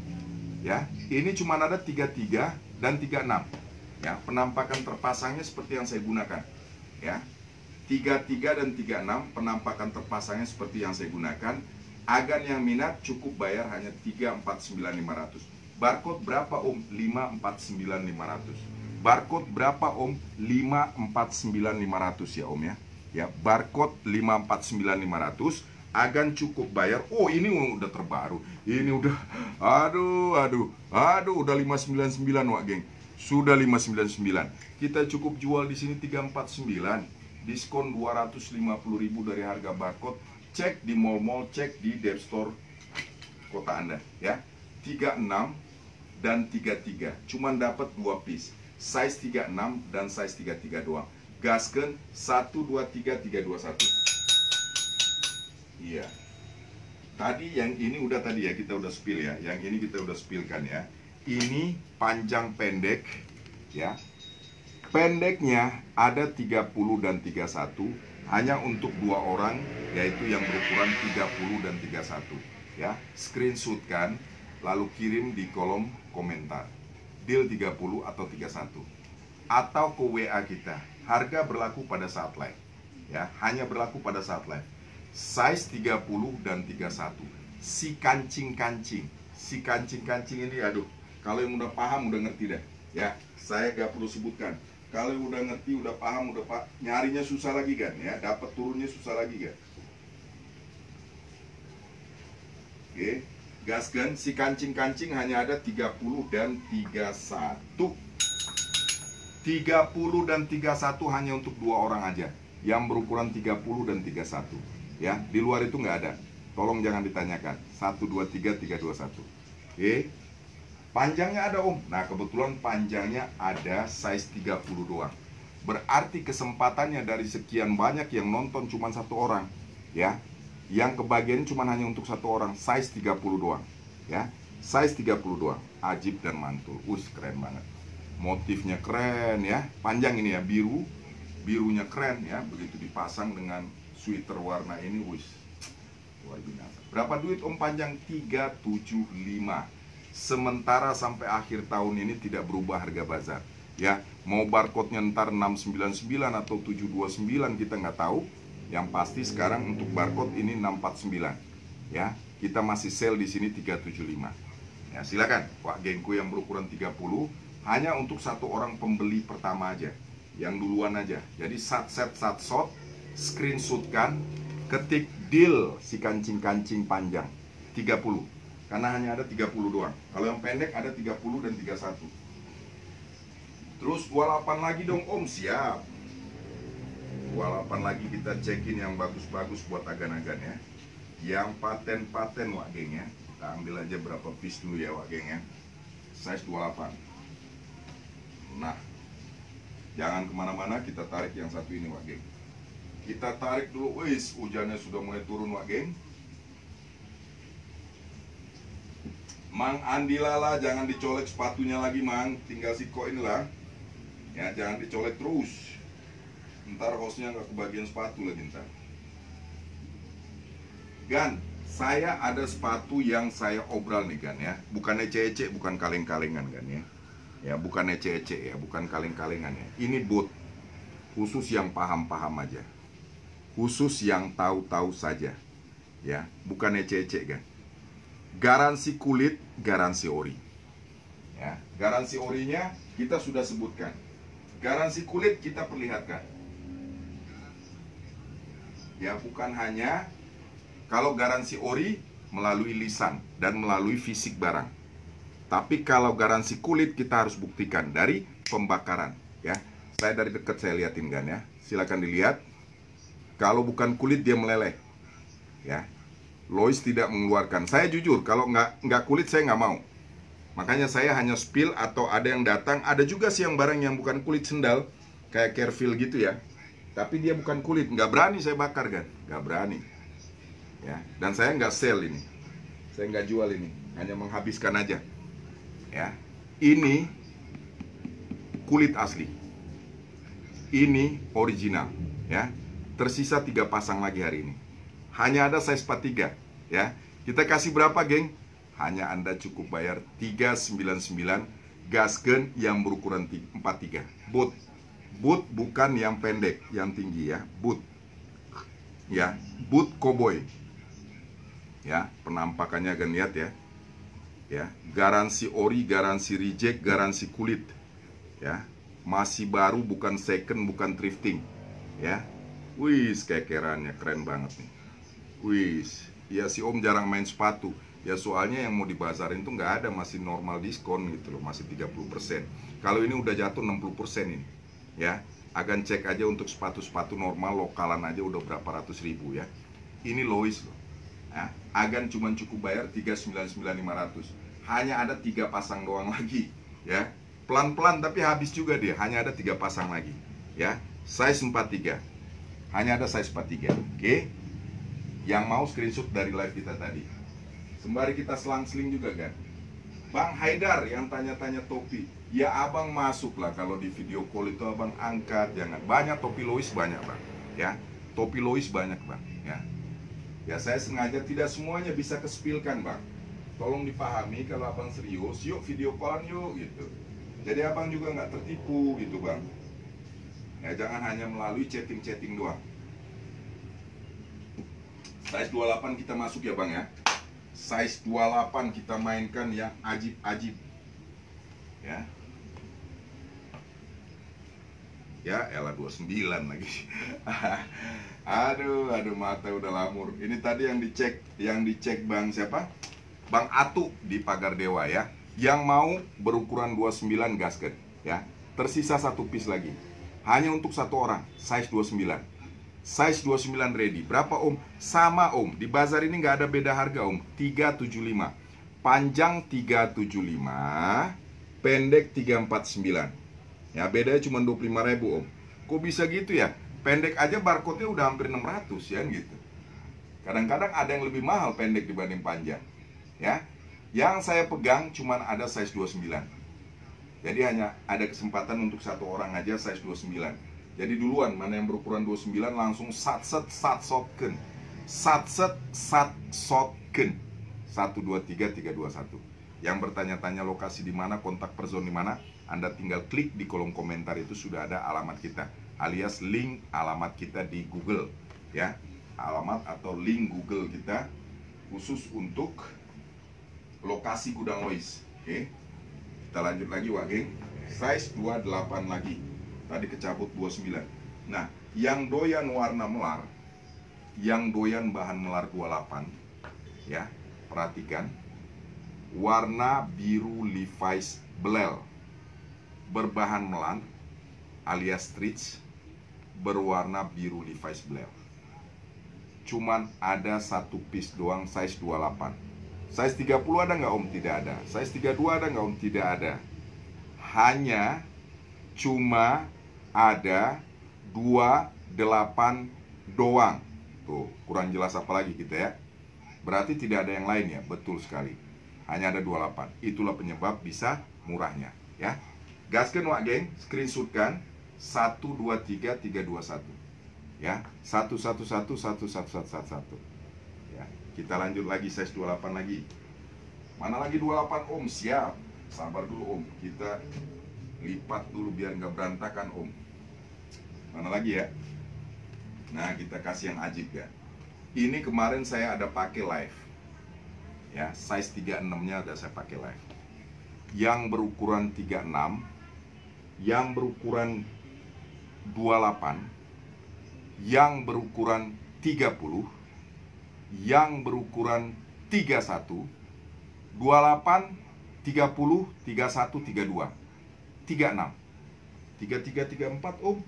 Ya, ini cuma ada 33 dan 36. Ya, penampakan terpasangnya seperti yang saya gunakan. Ya. 33 dan 36 penampakan terpasangnya seperti yang saya gunakan. Agan yang minat cukup bayar hanya 349.500. Barcode berapa Om? 549.500. Barcode berapa Om? 549.500 ya Om ya. Ya, barcode 549.500. Agan cukup bayar. Oh, ini udah terbaru. Ini udah udah 599 Wak Geng. Sudah 599. Kita cukup jual di sini 349. Diskon 250.000 dari harga barcode. Cek di mall-mall, cek di Dep Store kota Anda ya. 36 dan 33. Cuman dapat 2 piece. Size 36 dan size 33 doang. Gaskeun 1, 2, 3, 3, 2, 1. Iya. Tadi yang ini udah tadi ya kita udah spill ya. Yang ini kita udah spillkan ya. Ini panjang pendek ya. Pendeknya ada 30 dan 31, hanya untuk 2 orang, yaitu yang berukuran 30 dan 31. Ya, screenshotkan lalu kirim di kolom komentar. Deal 30 atau 31. Atau ke WA kita. Harga berlaku pada saat live. Ya, hanya berlaku pada saat live. Size 30 dan 31. Si kancing-kancing. Si kancing-kancing ini, aduh, kalau yang udah paham udah ngerti deh. Ya, saya gak perlu sebutkan. Kalau yang udah ngerti, udah paham, udah nyarinya susah lagi kan, ya, dapat turunnya susah lagi kan. Oke, gaskan. Si kancing-kancing hanya ada 30 dan 31. 30 dan 31 hanya untuk 2 orang aja, yang berukuran 30 dan 31. Ya, di luar itu nggak ada. Tolong jangan ditanyakan. 1, 2, 3, 3, 2, 1. Oke. Panjangnya ada om. Nah, kebetulan panjangnya ada size 30 doang. Berarti kesempatannya dari sekian banyak yang nonton cuma 1 orang. Ya, yang kebagian cuma hanya untuk 1 orang. Size 30 doang. Ya, size 30 doang. Ajib dan mantul. Keren banget. Motifnya keren ya, panjang ini ya, birunya keren ya, begitu dipasang dengan sweater warna ini, luar biasa. Berapa duit om panjang? 375. Sementara sampai akhir tahun ini tidak berubah harga bazar ya. Mau barcode-nya ntar 699 atau 729 kita nggak tahu. Yang pasti sekarang untuk barcode ini 649 ya. Kita masih sale di sini 375 ya. Silakan Wak Gengku yang berukuran 30, hanya untuk 1 orang pembeli pertama aja, yang duluan aja. Jadi satshot, screenshotkan, ketik deal si kancing-kancing panjang 30, karena hanya ada 30 doang. Kalau yang pendek ada 30 dan 31. Terus 28 lagi dong om. Siap, 28 lagi kita cekin yang bagus-bagus buat agan-agan ya. Yang paten-paten Wak Geng ya. Kita ambil aja berapa piece dulu ya Wak Geng ya. Size 28. Nah, jangan kemana-mana, kita tarik yang satu ini Wak Geng. Kita tarik dulu. Hujannya sudah mulai turun Wak Geng. Mang Andi Lala, jangan dicolek sepatunya lagi Mang. Tinggal si koin lah. Ya, jangan dicolek terus. Ntar hostnya nggak kebagian sepatu lagi ntar. Gan, saya ada sepatu yang saya obral nih Gan ya. Bukan ece-ece, bukan kaleng-kalengan Gan ya. Ya, bukan ece-ece ya, bukan kaleng-kalengan ya. Ini boot khusus yang paham-paham aja. Khusus yang tahu-tahu saja. Ya, bukan ece-ece kan. Garansi kulit, garansi ori. Ya, garansi orinya kita sudah sebutkan. Garansi kulit kita perlihatkan. Ya, bukan hanya kalau garansi ori melalui lisan dan melalui fisik barang. Tapi kalau garansi kulit kita harus buktikan dari pembakaran ya. Saya dari dekat saya liatin Gan ya. Silakan dilihat. Kalau bukan kulit dia meleleh. Ya. Lois tidak mengeluarkan. Saya jujur kalau nggak kulit saya nggak mau. Makanya saya hanya spill atau ada yang datang. Ada juga sih yang barang yang bukan kulit sendal kayak Careful gitu ya. Tapi dia bukan kulit. Nggak berani saya bakar Gan. Nggak berani. Ya. Dan saya nggak sell ini. Saya nggak jual ini. Hanya menghabiskan aja. Ya, ini kulit asli, ini original ya. Tersisa 3 pasang lagi hari ini. Hanya ada size 43 ya. Kita kasih berapa geng? Hanya Anda cukup bayar 399. Gasken yang berukuran 43. Boot bukan yang pendek, yang tinggi ya. Boot ya, boot cowboy ya. Penampakannya agak lihat ya. Ya, garansi ori, garansi reject, garansi kulit. Ya, masih baru, bukan second, bukan thrifting. Ya. Wis, kekerannya keren banget nih. Wis, ya si Om jarang main sepatu. Ya soalnya yang mau dibazarin tuh nggak ada, masih normal diskon gitu loh, masih 30%. Kalau ini udah jatuh 60% ini. Ya, agan cek aja untuk sepatu-sepatu normal lokalan aja udah berapa ratus ribu ya. Ini Lois loh. Nah, agan cuman cukup bayar 399.500. Hanya ada 3 pasang doang lagi ya. Pelan-pelan tapi habis juga dia. Hanya ada 3 pasang lagi ya. Size 43. Hanya ada size 43. Oke. Yang mau screenshot dari live kita tadi. Sembari kita selang-seling juga kan. Bang Haidar yang tanya-tanya topi. Ya abang masuk lah, kalau di video call itu abang angkat, jangan banyak topi Lois banyak bang, ya topi Lois banyak bang, ya. Ya saya sengaja tidak semuanya bisa kespilkan bang. Tolong dipahami kalau abang serius, yuk video callan yuk gitu. Jadi abang juga nggak tertipu gitu bang. Ya jangan hanya melalui chatting-chatting doang. Size 28 kita masuk ya bang ya. Size 28 kita mainkan yang ajib-ajib. Ya. Ya elah 29 lagi. Aduh mata udah lamur. Ini tadi yang dicek bang siapa? Bang Atu di Pagar Dewa ya. Yang mau berukuran 29 gasket ya. Tersisa satu piece lagi. Hanya untuk satu orang, size 29. Size 29 ready. Berapa om? Sama om. Di bazar ini nggak ada beda harga om. 375. Panjang 375, pendek 349. Ya bedanya cuma 25.000 om. Kok bisa gitu ya? Pendek aja barcode-nya udah hampir 600 ya gitu. Kadang-kadang ada yang lebih mahal pendek dibanding panjang. Ya. Yang saya pegang cuma ada size 29. Jadi hanya ada kesempatan untuk satu orang aja size 29. Jadi duluan mana yang berukuran 29 langsung satset satsotken. Satset satsotken. 1 2 3 3 2 1. Yang bertanya-tanya lokasi di mana, kontak perzon di mana, Anda tinggal klik di kolom komentar, itu sudah ada alamat kita, alias link alamat kita di Google ya. Alamat atau link Google kita khusus untuk lokasi gudang Lois. Oke. Kita lanjut lagi Wak geng. Size 28 lagi. Tadi kecabut 29. Nah, yang doyan warna melar, yang doyan bahan melar 28 ya, perhatikan. Warna biru Levi's Blel berbahan melar alias stretch, berwarna biru Levi's Blel. Cuman ada satu piece doang size 28. Size 30 ada nggak om? Tidak ada. Size 32 ada nggak om? Tidak ada. Hanya cuma ada 28 doang. Tuh, kurang jelas apa lagi kita ya. Berarti tidak ada yang lain ya. Betul sekali. Hanya ada 28. Itulah penyebab bisa murahnya ya. Gaskan Wak geng, screenshotkan 123 321 ya. 111 11111. Ya, kita lanjut lagi size 28 lagi. Mana lagi 28 om? Siap. Sabar dulu om. Kita lipat dulu biar nggak berantakan om. Mana lagi ya? Nah, kita kasih yang ajib ya. Ini kemarin saya ada pakai live. Ya, size 36-nya ada saya pakai live. Yang berukuran 36, yang berukuran 28, yang berukuran 30, yang berukuran 31, 28, 30, 31, 32, 36, 33, 34 om.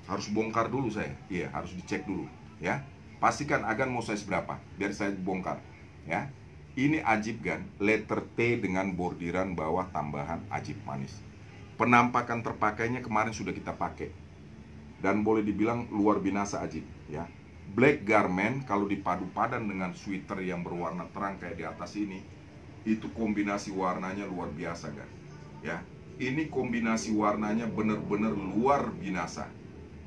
Harus bongkar dulu saya. Iya, harus dicek dulu ya. Pastikan agan mau size berapa biar saya bongkar ya. Ini ajib gan, letter T dengan bordiran bawah tambahan ajib manis. Penampakan terpakainya kemarin sudah kita pakai dan boleh dibilang luar binasa ajib ya. Black garment kalau dipadu padan dengan sweater yang berwarna terang kayak di atas ini, itu kombinasi warnanya luar biasa kan ya. Ini kombinasi warnanya bener-bener luar binasa.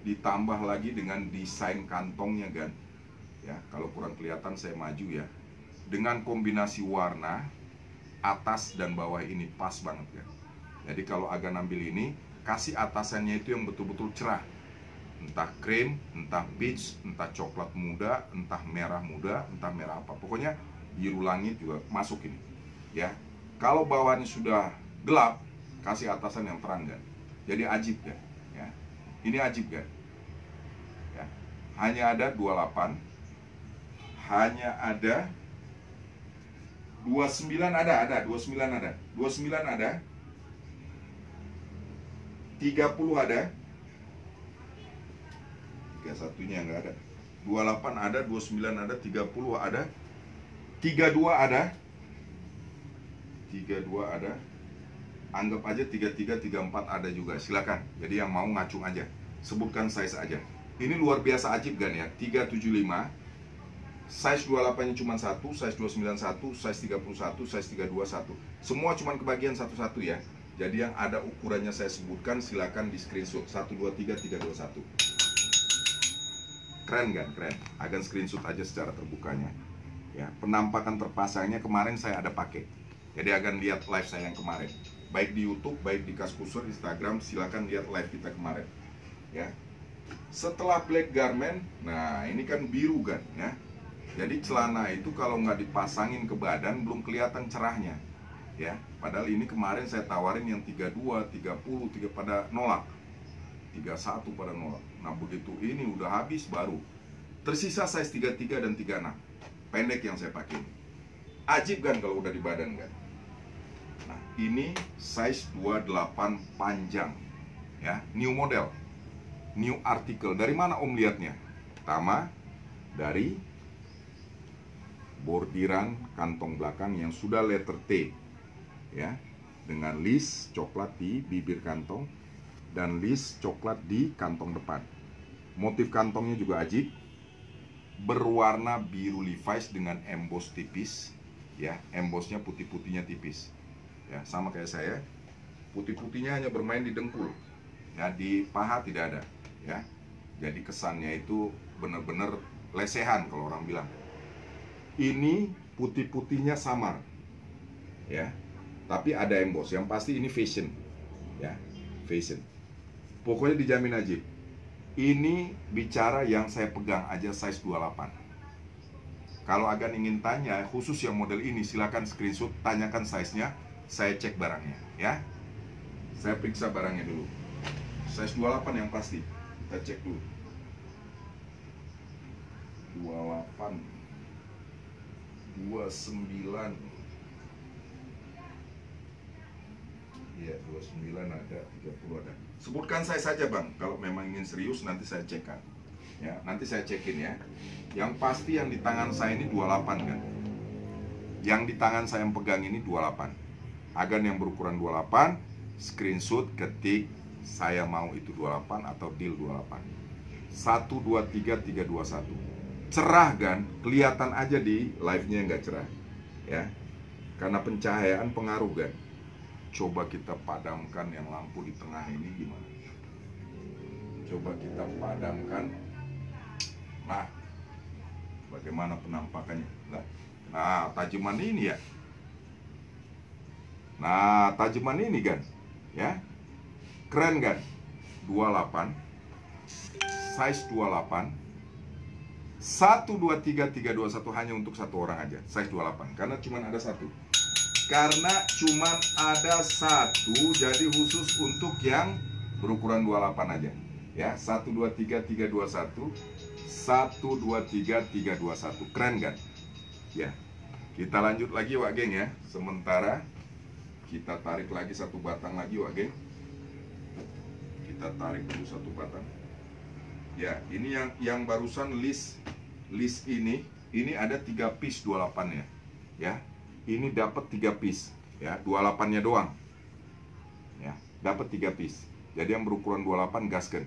Ditambah lagi dengan desain kantongnya kan ya. Kalau kurang kelihatan saya maju ya. Dengan kombinasi warna atas dan bawah ini pas banget kan. Jadi kalau Agan ambil ini, kasih atasannya itu yang betul-betul cerah. Entah krim, entah peach, entah coklat muda, entah merah muda, entah merah apa. Pokoknya biru langit juga masuk ini ya. Kalau bawahnya sudah gelap, kasih atasan yang terang kan. Jadi ajib kan ya. Ini ajib kan ya. Hanya ada 28, hanya ada 29 ada 29 ada 29 ada 30 ada 31-nya nggak ada, 28 ada, 29 ada, 30 ada, 32 ada, 32 ada, anggap aja 33, 34 ada juga, silakan. Jadi yang mau ngacung aja, sebutkan size aja. Ini luar biasa ajib kan ya. 375, size 28-nya cuma 1, size 29 1, size 31, size 32 1. Semua cuma kebagian satu-satu ya. Jadi yang ada ukurannya saya sebutkan, silakan di screenshot 123321. Keren kan? Keren. Agan screenshot aja secara terbukanya. Ya, penampakan terpasangnya kemarin saya ada pakai. Jadi agan lihat live saya yang kemarin. Baik di YouTube, baik di Kaskusur, Instagram, silakan lihat live kita kemarin. Ya. Setelah black garment, nah ini kan biru kan, ya. Jadi celana itu kalau nggak dipasangin ke badan belum kelihatan cerahnya. Ya, padahal ini kemarin saya tawarin yang 32, 30, pada nolak. 31 pada nolak. Nah, begitu ini udah habis baru tersisa size 33 dan 36. Pendek yang saya pakai. Ajib kan kalau udah di badan kan. Nah, ini size 28 panjang. Ya, new model. New artikel. Dari mana Om lihatnya? Pertama, dari bordiran kantong belakang yang sudah letter T. Ya, dengan list coklat di bibir kantong dan list coklat di kantong depan. Motif kantongnya juga ajib, berwarna biru Levi's dengan emboss tipis. Ya, embossnya putih-putihnya tipis. Ya, sama kayak saya. Putih-putihnya hanya bermain di dengkul. Ya, di paha tidak ada. Ya, jadi kesannya itu benar-benar lesehan kalau orang bilang. Ini putih-putihnya samar. Ya. Tapi ada emboss, yang pasti ini fashion. Ya, fashion. Pokoknya dijamin aja. Ini bicara yang saya pegang aja size 28. Kalau Agan ingin tanya khusus yang model ini, silakan screenshot, tanyakan size-nya, saya cek barangnya, ya. Saya periksa barangnya dulu. Size 28 yang pasti. Kita cek dulu. 28 29. Iya, 29 ada, 30 ada. Sebutkan saya saja Bang, kalau memang ingin serius nanti saya cekkan. Ya, nanti saya cekin ya. Yang pasti yang di tangan saya ini 28 kan. Yang di tangan saya yang pegang ini 28. Agan yang berukuran 28, screenshot ketik saya mau itu 28 atau deal 28. 123321. Cerah kan? Kelihatan aja di live-nya nggak cerah. Ya. Karena pencahayaan pengaruh kan. Coba kita padamkan yang lampu di tengah ini gimana? Coba kita padamkan. Nah, bagaimana penampakannya? Nah, tajaman ini ya. Nah, tajaman ini kan, ya, keren kan? 28, size 28, 123321 hanya untuk satu orang aja, size 28. Karena cuma ada satu. Karena cuman ada satu, jadi khusus untuk yang berukuran 28 aja. Ya, 123321, 123321. Keren kan? Ya. Kita lanjut lagi Wak Geng ya. Sementara kita tarik lagi satu batang lagi Wak Geng. Kita tarik dulu satu batang. Ya, ini yang barusan list ini ada 3 piece 28 ya. Ya. Ini dapat 3 piece ya, 28-nya doang. Ya, dapat 3 piece. Jadi yang berukuran 28 gaskan.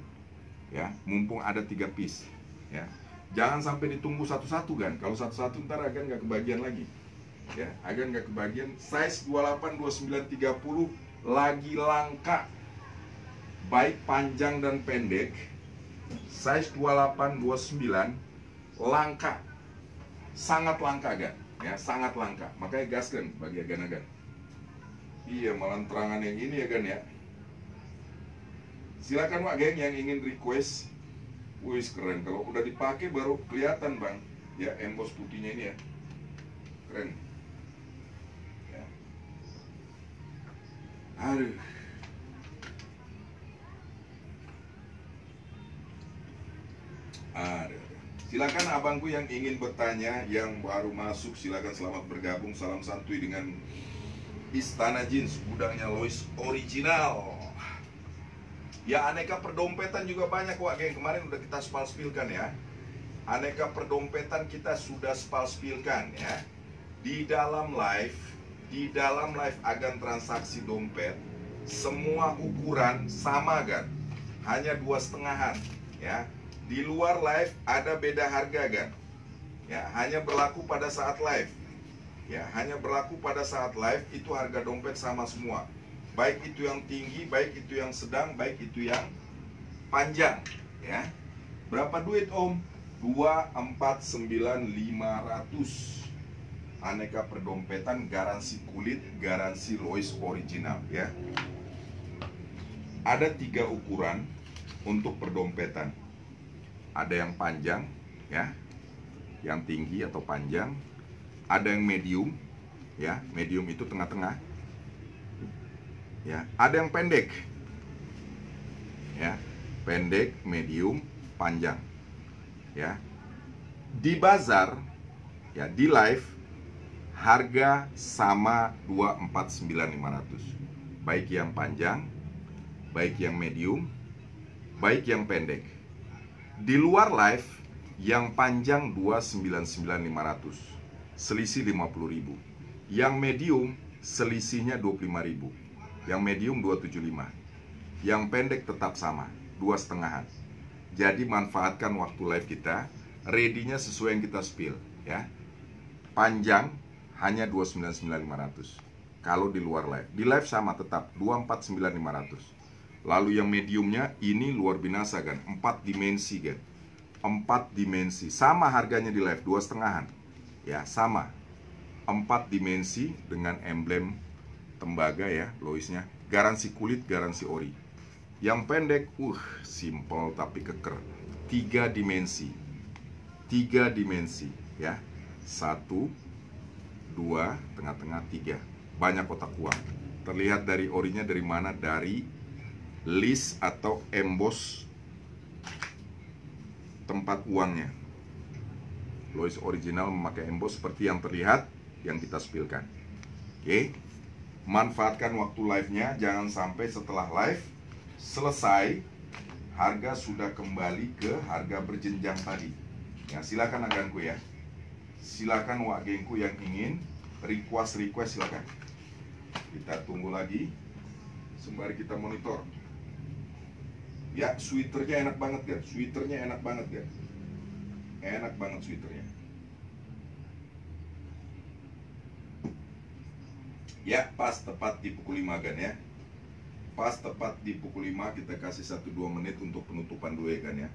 Ya, mumpung ada 3 piece. Ya. Jangan sampai ditunggu satu-satu kan. Kalau satu-satu ntar Agan nggak kebagian lagi. Ya, Agan nggak kebagian. Size 28, 29, 30 lagi langka. Baik panjang dan pendek. Size 28, 29 langka. Sangat langka Agan. Ya, sangat langka. Makanya gaskan bagi Agan-Agan. Iya, malah terangan yang ini ya Gan ya. Silakan Wak Geng yang ingin request. Wih, keren. Kalau udah dipakai baru kelihatan Bang. Ya, emboss putihnya ini ya. Keren. Ya. Aduh. Aduh. Silakan abangku yang ingin bertanya, yang baru masuk silakan, selamat bergabung. Salam santuy dengan Istana Jeans, gudangnya Lois original. Ya, aneka perdompetan juga banyak Wak Geng. Kemarin udah kita spal-spilkan ya. Aneka perdompetan kita sudah spal-spilkan ya. Di dalam live Agan transaksi dompet, semua ukuran sama kan, hanya 2,5-an ya. Di luar live ada beda harga kan? Ya, hanya berlaku pada saat live. Ya, hanya berlaku pada saat live, itu harga dompet sama semua. baik itu yang tinggi, baik itu yang sedang, baik itu yang panjang, ya. Berapa duit Om? 249.500. Aneka perdompetan, garansi kulit, garansi Lois original, ya. Ada 3 ukuran untuk perdompetan. Ada yang panjang, ya, yang tinggi atau panjang. Ada yang medium, ya, medium itu tengah-tengah, ya. Ada yang pendek, ya, pendek, medium, panjang, ya. Di bazar, ya, di live, harga sama 249.500. Baik yang panjang, baik yang medium, baik yang pendek. Di luar live, yang panjang 299.500, selisih 50.000. Yang medium selisihnya 25.000. Yang medium 275. Yang pendek tetap sama, 2,5-an. Jadi manfaatkan waktu live kita, ready-nya sesuai yang kita spill, ya. Panjang hanya 299.500. Kalau di luar live, di live sama tetap 249.500. Lalu yang mediumnya ini luar binasa kan, 4 dimensi kan, 4 dimensi, sama harganya di live 2,5-an, ya, sama 4 dimensi dengan emblem tembaga, ya, Loisnya, garansi kulit, garansi ori. Yang pendek, simple tapi keker, 3 dimensi, 3 dimensi, ya, 1, 2, tengah-tengah 3, banyak kotak uang. Terlihat dari orinya dari mana? Dari list atau emboss tempat uangnya. Lois original memakai emboss seperti yang terlihat yang kita spillkan. Oke, manfaatkan waktu live-nya, jangan sampai setelah live selesai harga sudah kembali ke harga berjenjang tadi. Ya, silakan aganku, ya. Silakan wagengku yang ingin request silakan. Kita tunggu lagi sembari kita monitor. Ya, sweaternya enak banget kan? Sweaternya enak banget kan? Enak banget sweaternya. Ya, pas tepat di pukul 5 kan, ya. Pas tepat di pukul 5 kita kasih 1-2 menit untuk penutupan dua kan, ya.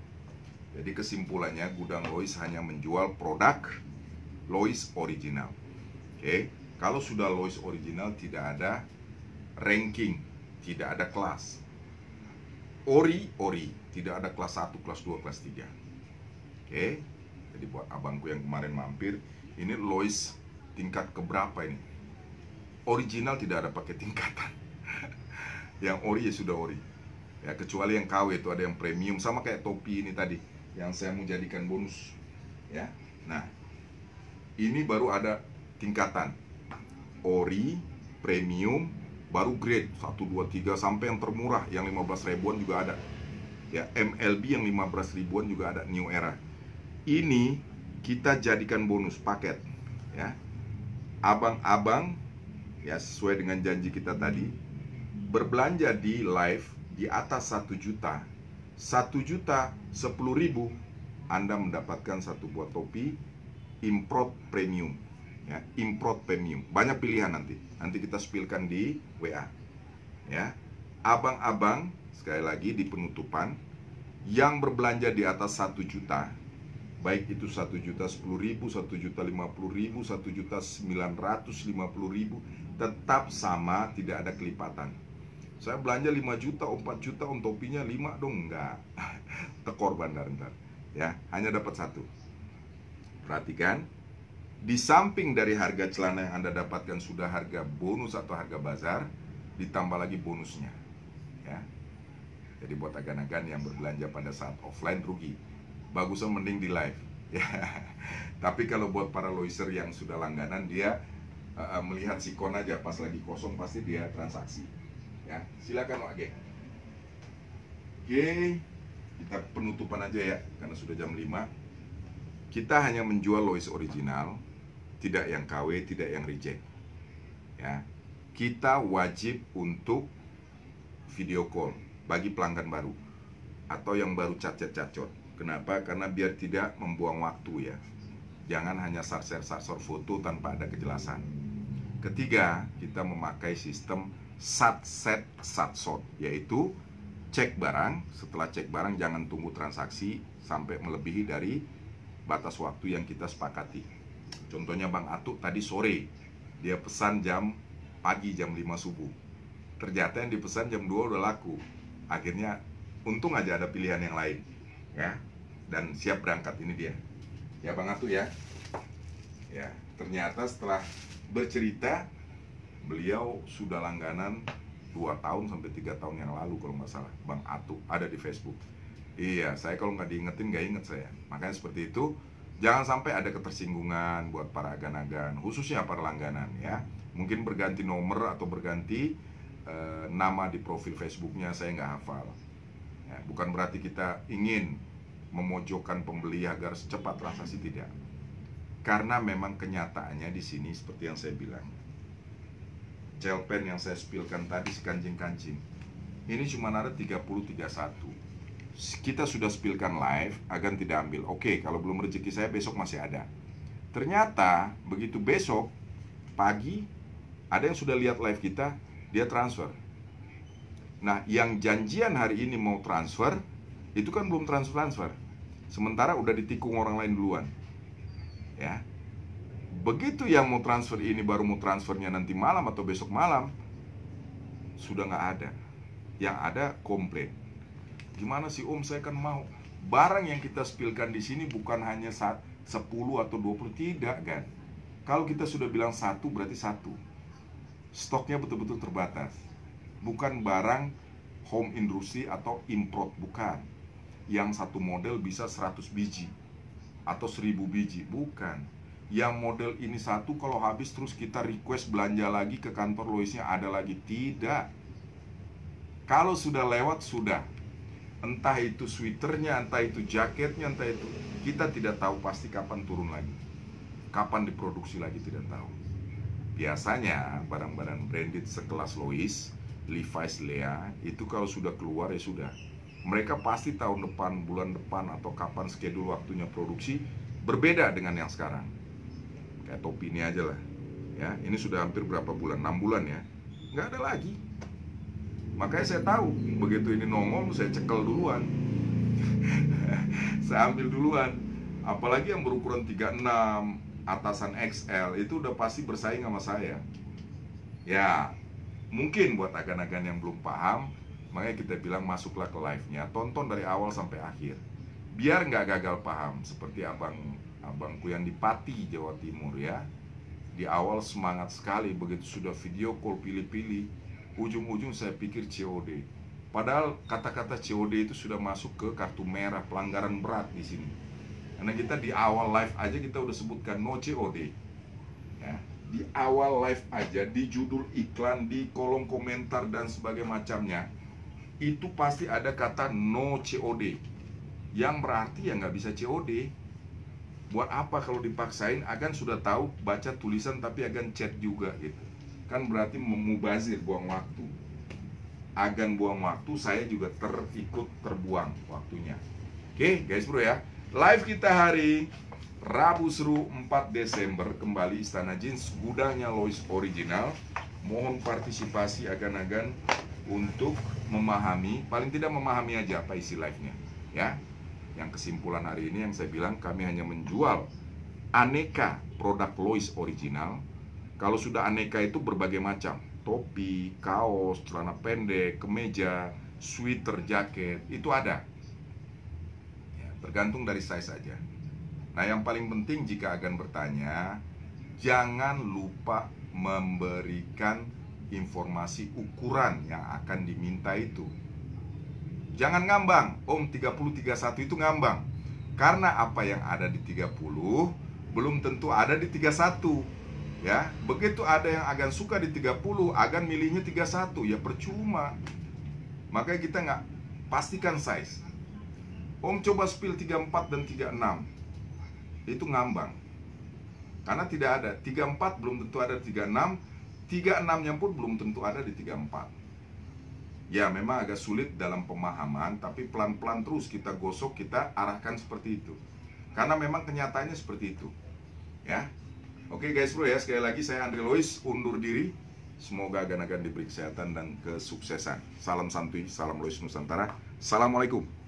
Jadi kesimpulannya, gudang Lois hanya menjual produk Lois original. Oke, kalau sudah Lois original tidak ada ranking, tidak ada kelas. Ori, tidak ada kelas 1, kelas 2, kelas 3. Oke, jadi buat abangku yang kemarin mampir, ini Lois tingkat keberapa ini? Original tidak ada pakai tingkatan. Yang ori ya sudah ori. Ya, kecuali yang KW itu ada yang premium, sama kayak topi ini tadi yang saya mau jadikan bonus, ya. Nah, ini baru ada tingkatan. Ori, premium, baru grade 1, 2, 3, sampai yang termurah yang 15 ribuan juga ada. Ya, MLB yang 15 ribuan juga ada, New Era. Ini kita jadikan bonus paket, ya. Abang-abang, ya, sesuai dengan janji kita tadi, berbelanja di live di atas 1 juta, 1.010.000, Anda mendapatkan 1 buah topi import premium, ya, import premium. Banyak pilihan nanti kita spillkan di WA, ya. Abang-abang, sekali lagi di penutupan, yang berbelanja di atas 1 juta, baik itu 1.010.000, 1.050.000, 1.950.000, tetap sama, tidak ada kelipatan. Saya belanja 5 juta, 4 juta, topinya 5 dong, enggak. Tekor bandar ntar, ya, hanya dapat 1. Perhatikan, di samping dari harga celana yang Anda dapatkan sudah harga bonus atau harga bazar, ditambah lagi bonusnya, ya. Jadi buat agan-agan yang berbelanja pada saat offline rugi, bagusnya mending di live, ya. Tapi kalau buat para loiser yang sudah langganan, dia melihat sikon aja pas lagi kosong, pasti dia transaksi, ya. Silakan Wak Geng. Oke, kita penutupan aja ya, karena sudah jam 5. Kita hanya menjual Lois original, tidak yang KW, tidak yang reject, ya. Kita wajib untuk video call bagi pelanggan baru atau yang baru cacet-cacot. Kenapa? Karena biar tidak membuang waktu, ya. Jangan hanya sarsor foto tanpa ada kejelasan. Ketiga, kita memakai sistem sat set sat sot, yaitu cek barang. Setelah cek barang jangan tunggu transaksi sampai melebihi dari batas waktu yang kita sepakati. Contohnya Bang Atuk tadi sore, dia pesan jam pagi, jam 5 subuh. Ternyata yang dipesan jam 2 udah laku. Akhirnya untung aja ada pilihan yang lain, ya. Dan siap berangkat, ini dia. Ya Bang Atuk ya. Ya, ternyata setelah bercerita, beliau sudah langganan 2 tahun sampai 3 tahun yang lalu kalau nggak salah. Bang Atuk ada di Facebook. Iya, saya kalau nggak diingetin nggak inget saya. Makanya seperti itu, jangan sampai ada ketersinggungan buat para agan-agan, khususnya para langganan ya. Mungkin berganti nomor atau berganti nama di profil Facebooknya, saya nggak hafal ya, bukan berarti kita ingin memojokkan pembeli agar secepat transaksi, tidak. Karena memang kenyataannya di sini seperti yang saya bilang, celpen yang saya spillkan tadi, si kancing-kancing ini cuma ada 30-31. Kita sudah spillkan live, agan tidak ambil. Oke, kalau belum rezeki saya besok masih ada. Ternyata begitu besok pagi ada yang sudah lihat live kita, dia transfer. Nah, yang janjian hari ini mau transfer itu kan belum transfer. Sementara udah ditikung orang lain duluan. Ya. Begitu yang mau transfer ini baru mau transfernya nanti malam atau besok malam, sudah nggak ada. Yang ada komplain. Gimana sih Om, saya kan mau. Barang yang kita spillkan di sini bukan hanya 10 atau 20, tidak kan. Kalau kita sudah bilang 1 berarti 1. Stoknya betul-betul terbatas. Bukan barang home industry atau import, bukan. Yang satu model bisa 100 biji atau 1000 biji, bukan. Yang model ini satu, kalau habis terus kita request belanja lagi ke kantor Loisnya ada lagi, tidak. Kalau sudah lewat, sudah. Entah itu sweaternya, entah itu jaketnya, entah itu, kita tidak tahu pasti kapan turun lagi, kapan diproduksi lagi, tidak tahu. Biasanya barang-barang branded sekelas Lois, Levi's, Lea itu kalau sudah keluar ya sudah. Mereka pasti tahun depan, bulan depan atau kapan schedule waktunya produksi berbeda dengan yang sekarang. Kayak topi ini aja lah. Ya, ini sudah hampir berapa bulan? 6 bulan ya. Nggak ada lagi. Makanya saya tahu begitu ini nongol saya cekel duluan. Saya ambil duluan. Apalagi yang berukuran 36, atasan XL itu udah pasti bersaing sama saya. Ya, mungkin buat agan-agan yang belum paham, makanya kita bilang masuklah ke live-nya, tonton dari awal sampai akhir, biar nggak gagal paham. Seperti abangku yang di Pati, Jawa Timur ya. Di awal semangat sekali, begitu sudah video call pilih-pilih, ujung-ujung saya pikir COD. Padahal kata-kata COD itu sudah masuk ke kartu merah, pelanggaran berat di sini. Karena kita di awal live aja kita udah sebutkan no COD ya. Di awal live aja, di judul iklan, di kolom komentar dan sebagainya macamnya, itu pasti ada kata no COD, yang berarti ya nggak bisa COD. Buat apa kalau dipaksain? Agan sudah tahu baca tulisan tapi agan chat juga gitu. Kan berarti memubazir, buang waktu. Agan buang waktu, saya juga ikut terbuang waktunya. Oke guys bro ya. Live kita hari Rabu seru 4 Desember kembali Istana Jeans, gudangnya Lois Original. Mohon partisipasi agan-agan untuk memahami, paling tidak memahami aja apa isi live-nya ya. Yang kesimpulan hari ini yang saya bilang, kami hanya menjual aneka produk Lois Original. Kalau sudah aneka itu berbagai macam, topi, kaos, celana pendek, kemeja, sweater, jaket, itu ada. Tergantung dari size saja. Nah yang paling penting jika agan bertanya, jangan lupa memberikan informasi ukuran yang akan diminta itu. Jangan ngambang, Om 30-31 itu ngambang. Karena apa yang ada di 30 belum tentu ada di 31 ya. Begitu ada yang agan suka di 30, agan milihnya 31, ya percuma. Makanya kita nggak pastikan size. Om coba spill 34 dan 36, itu ngambang. Karena tidak ada 34 belum tentu ada 36, 36-nya pun belum tentu ada di 34. Ya memang agak sulit dalam pemahaman, tapi pelan-pelan terus kita gosok, kita arahkan seperti itu. Karena memang kenyataannya seperti itu. Ya. Oke guys bro ya, sekali lagi saya Andre Lois undur diri. Semoga agan-agan diberi kesehatan dan kesuksesan. Salam santuy, salam Lois Nusantara. Assalamualaikum.